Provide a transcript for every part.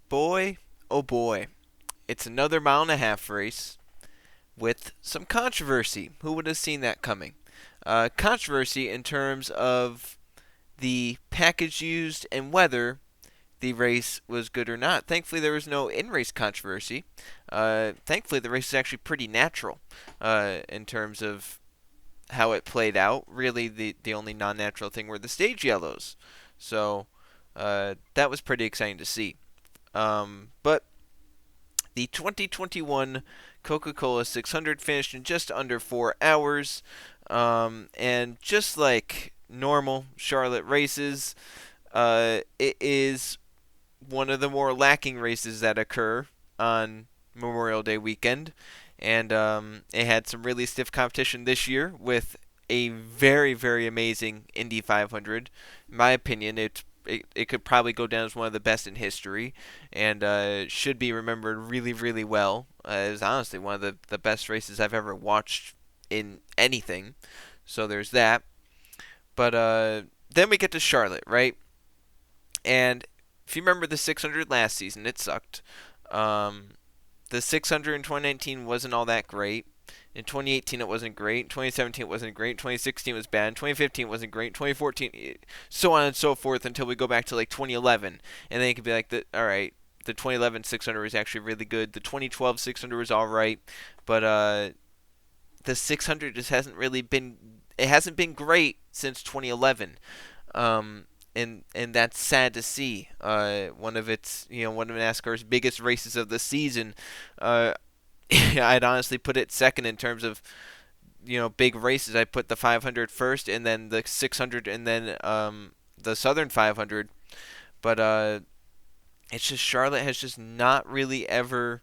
Boy, oh boy, it's another mile and a half race with some controversy. Who would have seen that coming? Controversy in terms of the package used and whether the race was good or not. Thankfully, there was no in race controversy. Thankfully, the race is actually pretty natural in terms of how it played out. Really, the only non natural thing were the stage yellows. So that was pretty exciting to see. But the 2021 Coca-Cola 600 finished in just under 4 hours. And just like normal Charlotte races, it is one of the more lacking races that occur on Memorial Day weekend. And it had some really stiff competition this year with a very, very amazing Indy 500. In my opinion, it could probably go down as one of the best in history and should be remembered really, really well. It was honestly one of the best races I've ever watched in anything. So there's that. But then we get to Charlotte, right? And if you remember the 600 last season, it sucked. The 600 in 2019 wasn't all that great. In 2018, it wasn't great. In 2017, it wasn't great. In 2016, it was bad. In 2015, it wasn't great. In 2014, so on and so forth until we go back to like 2011. And then you could be like, all right, the 2011 600 was actually really good. The 2012 600 was all right. But the 600 just hasn't really been, it hasn't been great since 2011. And that's sad to see. One of NASCAR's biggest races of the season. I'd honestly put it second in terms of big races. I put the 500 first, and then the 600, and then the Southern 500. But it's just Charlotte has just not really ever.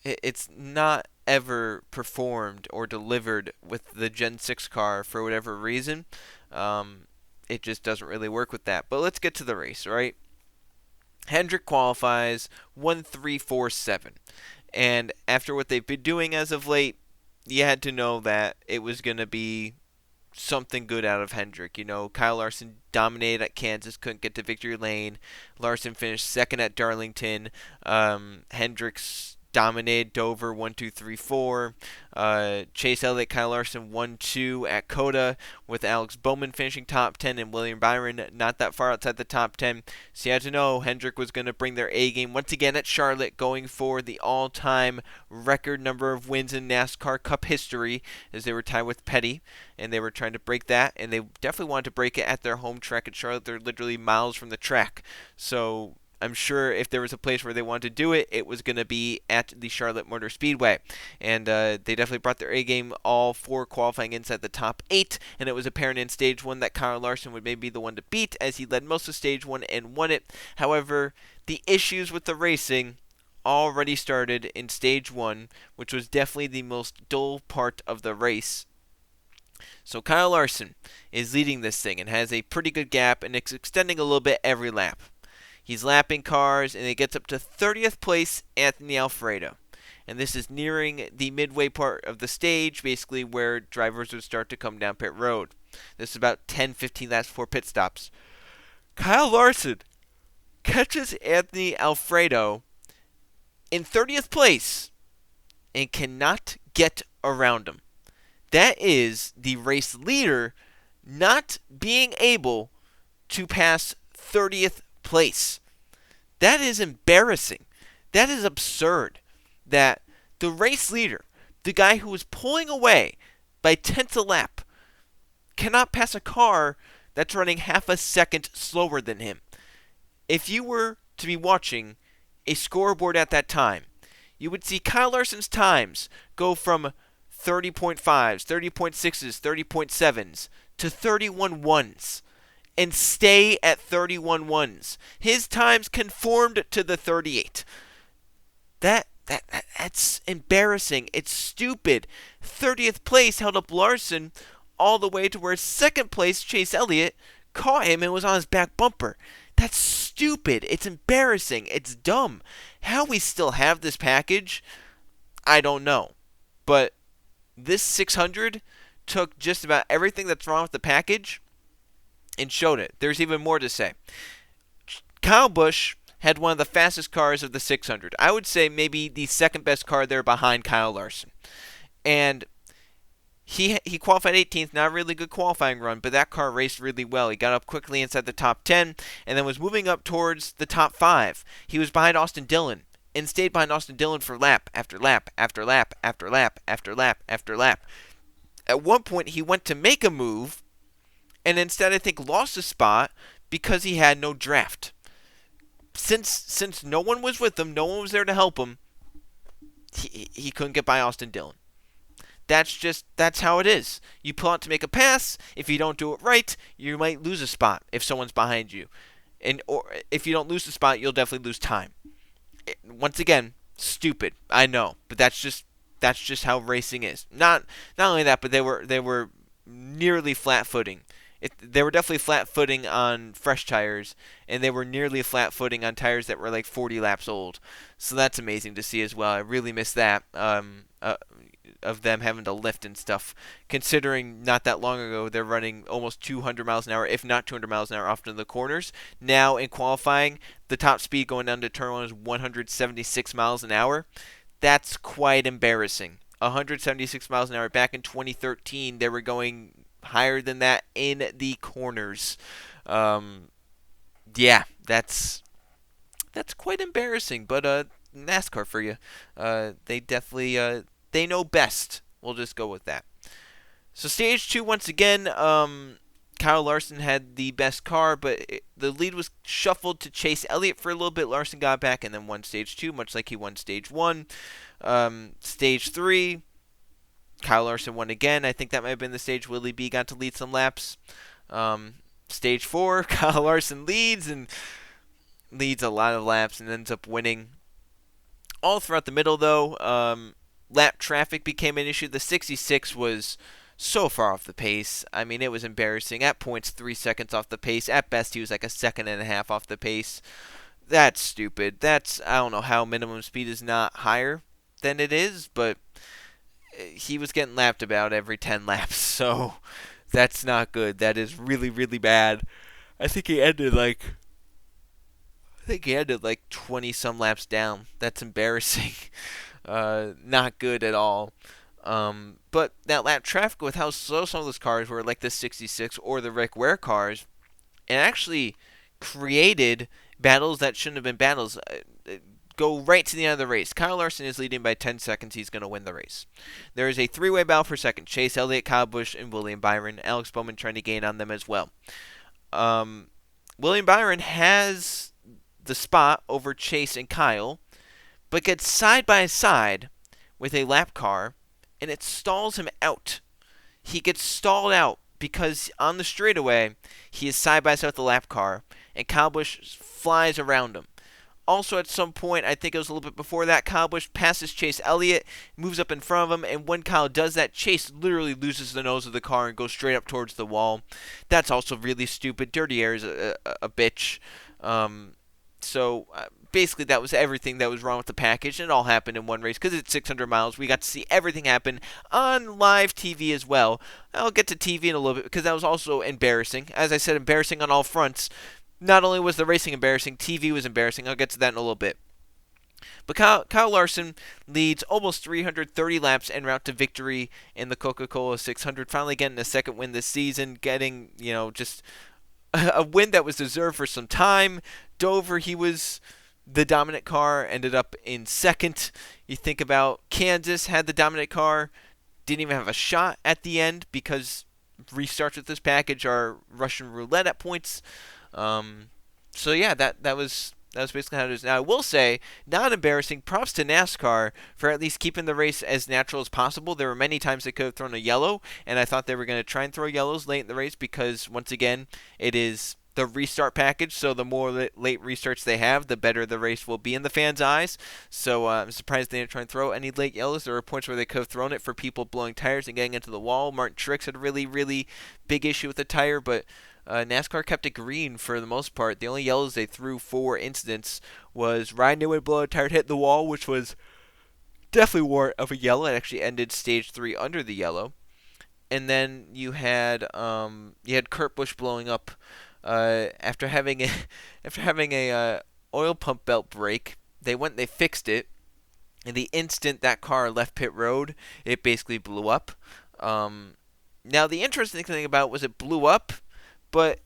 It's not ever performed or delivered with the Gen 6 car for whatever reason. It just doesn't really work with that. But let's get to the race, right? Hendrick qualifies 1-3-4-7. And after what they've been doing as of late, you had to know that it was going to be something good out of Hendrick. Kyle Larson dominated at Kansas, couldn't get to victory lane. Larson finished second at Darlington. Hendricks dominated Dover 1-2-3-4. Chase Elliott, Kyle Larson 1-2 at Coda, with Alex Bowman finishing top 10 and William Byron not that far outside the top 10. So you had to know Hendrick was going to bring their A game once again at Charlotte, going for the all-time record number of wins in NASCAR Cup history, as they were tied with Petty, and they were trying to break that, and they definitely wanted to break it at their home track at Charlotte. They're literally miles from the track. So I'm sure if there was a place where they wanted to do it, it was going to be at the Charlotte Motor Speedway. And they definitely brought their A game, all four qualifying inside the top 8. And it was apparent in Stage 1 that Kyle Larson would maybe be the one to beat, as he led most of Stage 1 and won it. However, the issues with the racing already started in Stage 1, which was definitely the most dull part of the race. So Kyle Larson is leading this thing and has a pretty good gap, and it's extending a little bit every lap. He's lapping cars, and it gets up to 30th place, Anthony Alfredo. And this is nearing the midway part of the stage, basically where drivers would start to come down pit road. This is about 10-15 laps before pit stops. Kyle Larson catches Anthony Alfredo in 30th place and cannot get around him. That is the race leader not being able to pass 30th place. That is embarrassing. That is absurd. That the race leader, the guy who was pulling away by tenths a lap, cannot pass a car that's running half a second slower than him. If you were to be watching a scoreboard at that time, you would see Kyle Larson's times go from 30.5s, 30.6s, 30.7s to 31 ones, and stay at 31 ones. His times conformed to the 38. That's embarrassing. It's stupid. 30th place held up Larson all the way to where second place Chase Elliott caught him and was on his back bumper. That's stupid. It's embarrassing. It's dumb. How we still have this package, I don't know. But this 600 took just about everything that's wrong with the package and showed it. There's even more to say. Kyle Busch had one of the fastest cars of the 600. I would say maybe the second best car there behind Kyle Larson. And he qualified 18th, not a really good qualifying run, but that car raced really well. He got up quickly inside the top 10 and then was moving up towards the top 5. He was behind Austin Dillon and stayed behind Austin Dillon for lap after lap after lap after lap after lap after lap. At one point, he went to make a move and instead, I think, lost a spot because he had no draft. Since no one was with him, no one was there to help him, he couldn't get by Austin Dillon. That's how it is. You pull out to make a pass. If you don't do it right, you might lose a spot if someone's behind you, or if you don't lose the spot, you'll definitely lose time. Once again, stupid. I know, but that's just how racing is. Not only that, but they were nearly flat footing. They were definitely flat footing on fresh tires, and they were nearly flat footing on tires that were like 40 laps old. So that's amazing to see as well. I really miss that of them having to lift and stuff, considering not that long ago they're running almost 200 miles an hour, if not 200 miles an hour, off to the corners. Now in qualifying, the top speed going down to turn 1 is 176 miles an hour. That's quite embarrassing. 176 miles an hour. Back in 2013, they were going higher than that in the corners. Yeah, that's quite embarrassing. But NASCAR for you. They definitely they know best. We'll just go with that. So stage 2 once again. Kyle Larson had the best car, but the lead was shuffled to Chase Elliott for a little bit. Larson got back and then won stage 2, much like he won stage 1. Stage 3. Kyle Larson won again. I think that might have been the stage Willie B got to lead some laps. Stage 4, Kyle Larson leads a lot of laps and ends up winning. All throughout the middle, though, lap traffic became an issue. The 66 was so far off the pace. I mean, it was embarrassing. At points, 3 seconds off the pace. At best, he was like a second and a half off the pace. That's stupid. I don't know how minimum speed is not higher than it is, but he was getting lapped about every 10 laps, so that's not good. That is really, really bad. I think he ended like 20 some laps down. That's embarrassing. Not good at all. But that lap traffic with how slow some of those cars were, like the 66 or the Rick Ware cars, it actually created battles that shouldn't have been battles. Go right to the end of the race. Kyle Larson is leading by 10 seconds. He's going to win the race. There is a three-way battle for second. Chase Elliott, Kyle Busch, and William Byron. Alex Bowman trying to gain on them as well. William Byron has the spot over Chase and Kyle, but gets side by side with a lap car, and it stalls him out. He gets stalled out because on the straightaway, he is side by side with the lap car, and Kyle Busch flies around him. Also, at some point, I think it was a little bit before that, Kyle Busch passes Chase Elliott, moves up in front of him, and when Kyle does that, Chase literally loses the nose of the car and goes straight up towards the wall. That's also really stupid. Dirty Air is a bitch. So basically, that was everything that was wrong with the package, and it all happened in one race because it's 600 miles. We got to see everything happen on live TV as well. I'll get to TV in a little bit because that was also embarrassing. As I said, embarrassing on all fronts. Not only was the racing embarrassing, TV was embarrassing. I'll get to that in a little bit. But Kyle Larson leads almost 330 laps en route to victory in the Coca-Cola 600. Finally getting a second win this season. Getting, just a win that was deserved for some time. Dover, he was the dominant car, ended up in second. You think about Kansas had the dominant car, didn't even have a shot at the end because restarts with this package are Russian roulette at points. So yeah, that was basically how it is. Now I will say, not embarrassing. Props to NASCAR for at least keeping the race as natural as possible. There were many times they could have thrown a yellow, and I thought they were going to try and throw yellows late in the race because once again, it is the restart package. So the more late restarts they have, the better the race will be in the fans' eyes. So I'm surprised they didn't try and throw any late yellows. There were points where they could have thrown it for people blowing tires and getting into the wall. Martin Truex had a really, really big issue with the tire, but NASCAR kept it green for the most part. The only yellows they threw for incidents was Ryan Newman blowing a tire hit the wall, which was definitely warrant of a yellow. It actually ended stage 3 under the yellow. And then you had Kurt Busch blowing up after having a oil pump belt break. They went and they fixed it. And the instant that car left pit road, it basically blew up. Um, Now, the interesting thing about it was it blew up, but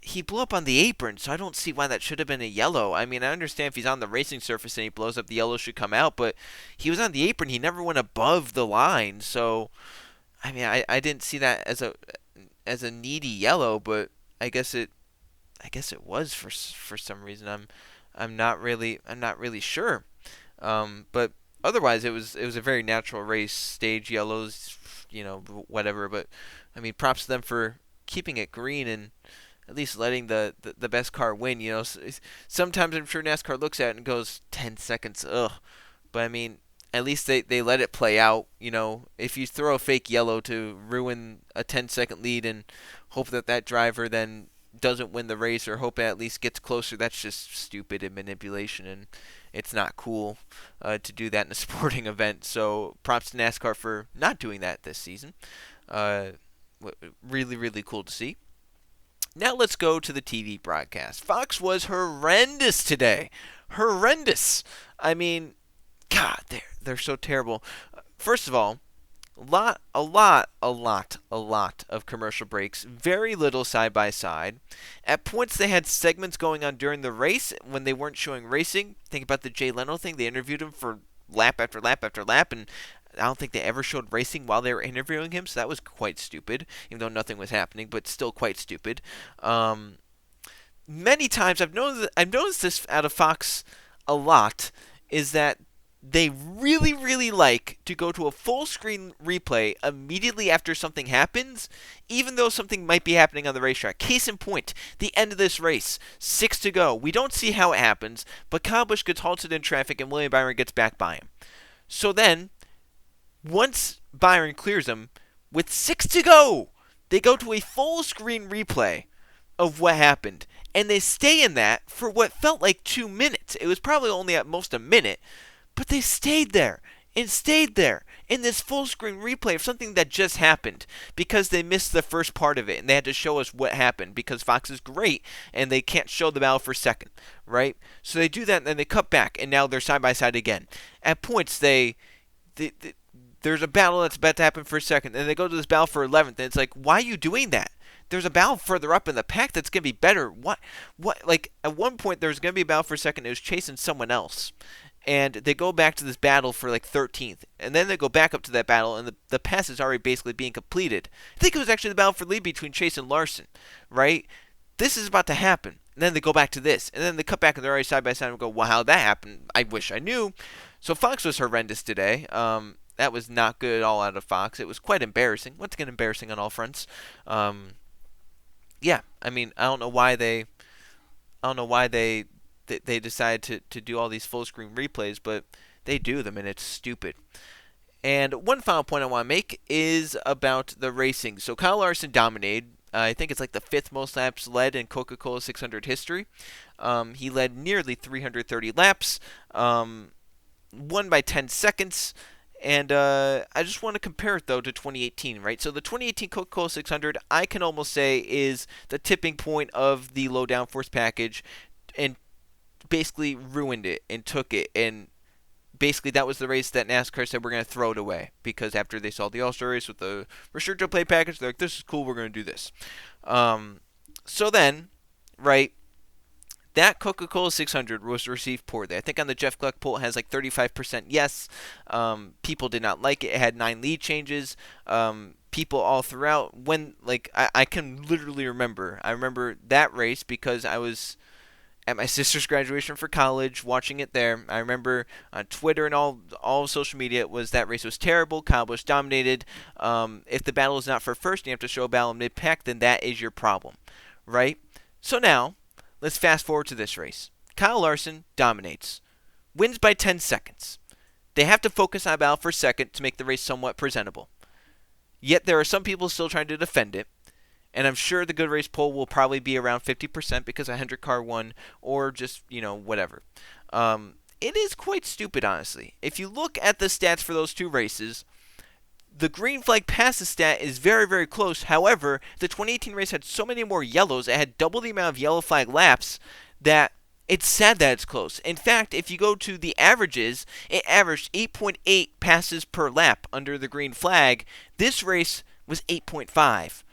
he blew up on the apron, so I don't see why that should have been a yellow. I mean, I understand if he's on the racing surface and he blows up, the yellow should come out, but he was on the apron. He never went above the line, so I mean, I didn't see that as a needy yellow, but I guess it was for some reason. I'm not really sure. But otherwise, it was a very natural race. Stage yellows, whatever. But I mean, props to them for keeping it green and at least letting the best car win. Sometimes I'm sure NASCAR looks at it and goes 10 seconds, ugh. But I mean, at least they let it play out. If you throw a fake yellow to ruin a 10-second lead and hope that driver then doesn't win the race or hope it at least gets closer, that's just stupid and manipulation, and it's not cool to do that in a sporting event. So props to NASCAR for not doing that this season. Uh, Really, really cool to see. Now let's go to the TV broadcast. Fox was horrendous today. Horrendous. I mean, God, they're so terrible. First of all, a lot of commercial breaks. Very little side by side. At points, they had segments going on during the race when they weren't showing racing. Think about the Jay Leno thing. They interviewed him for lap after lap after lap, and I don't think they ever showed racing while they were interviewing him, so that was quite stupid, even though nothing was happening, but still quite stupid. Many times I've noticed this out of Fox a lot, is that they really, really like to go to a full screen replay immediately after something happens, even though something might be happening on the racetrack. Case in point, the end of this race, 6 to go. We don't see how it happens, but Kyle Busch gets halted in traffic and William Byron gets back by him. So then, once Byron clears him, with 6 to go, they go to a full screen replay of what happened. And they stay in that for what felt like 2 minutes. It was probably only at most a minute. But they stayed there and stayed there in this full screen replay of something that just happened because they missed the first part of it and they had to show us what happened because Fox is great and they can't show the battle for second, right? So they do that and then they cut back and now they're side by side again. At points, there's a battle that's about to happen for a second and they go to this battle for 11th and it's like, why are you doing that? There's a battle further up in the pack that's going to be better. What? Like, at one point, there's going to be a battle for a second. It was chasing someone else. And they go back to this battle for, like, 13th. And then they go back up to that battle, and the pass is already basically being completed. I think it was actually the battle for lead between Chase and Larson, right? This is about to happen. And then they go back to this. And then they cut back, and they're already side by side and go, well, how'd that happen? I wish I knew. So Fox was horrendous today. That was not good at all out of Fox. It was quite embarrassing. Once again, embarrassing on all fronts. Yeah, I mean, I don't know why they decide to do all these full screen replays, but they do them, and it's stupid. And one final point I want to make is about the racing. So Kyle Larson dominated. I think it's like the 5th most laps led in Coca-Cola 600 history. He led nearly 330 laps, won by 10 seconds. And I just want to compare it, though, to 2018, right? So the 2018 Coca-Cola 600, I can almost say, is the tipping point of the low downforce package and basically ruined it and took it. And basically that was the race that NASCAR said we're going to throw it away because after they saw the All-Star race with the restrictor plate package, they're like, this is cool, we're going to do this. So then, right, that Coca-Cola 600 was received poorly. I think on the Jeff Gluck poll it has like 35% yes. People did not like it. It had 9 lead changes. People all throughout. When, like, I can literally remember. I remember that race because I was at my sister's graduation for college watching it there. I remember on Twitter and all social media it was that race was terrible. Kyle Busch dominated. If the battle is not for first and you have to show a battle in mid-pack, then that is your problem, right? So now, let's fast forward to this race. Kyle Larson dominates. Wins by 10 seconds. They have to focus on a battle for second to make the race somewhat presentable. Yet there are some people still trying to defend it. And I'm sure the Good Race poll will probably be around 50% because a Hendrick car won or just, whatever. It is quite stupid, honestly. If you look at the stats for those 2 races, the green flag passes stat is very, very close. However, the 2018 race had so many more yellows. It had double the amount of yellow flag laps that It's sad that it's close. In fact, if you go to the averages, it averaged 8.8 passes per lap under the green flag. This race was 8.5.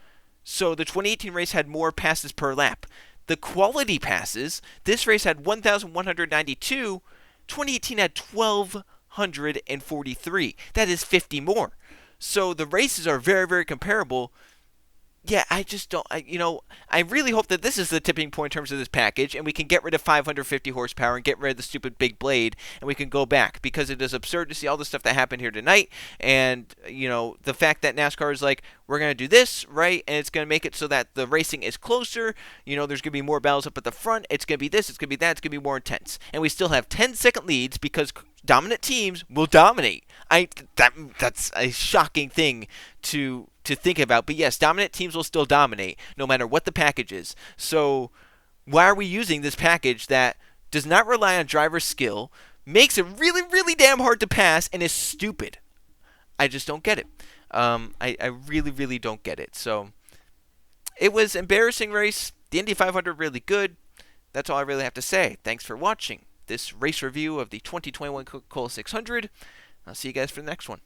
So the 2018 race had more passes per lap. The quality passes, this race had 1,192. 2018 had 1,243. That is 50 more. So the races are very, very comparable. Yeah, I just don't. I really hope that this is the tipping point in terms of this package, and we can get rid of 550 horsepower and get rid of the stupid big blade, and we can go back because it is absurd to see all the stuff that happened here tonight, and the fact that NASCAR is like, we're gonna do this right, and it's gonna make it so that the racing is closer. There's gonna be more battles up at the front. It's gonna be this. It's gonna be that. It's gonna be more intense, and we still have 10-second leads because dominant teams will dominate. That's a shocking thing to think about. But yes, dominant teams will still dominate no matter what the package is. So why are we using this package that does not rely on driver skill, makes it really, really damn hard to pass, and is stupid? I just don't get it. I really, really don't get it. So it was an embarrassing race. The Indy 500 really good. That's all I really have to say. Thanks for watching this race review of the 2021 Coca-Cola 600. I'll see you guys for the next one.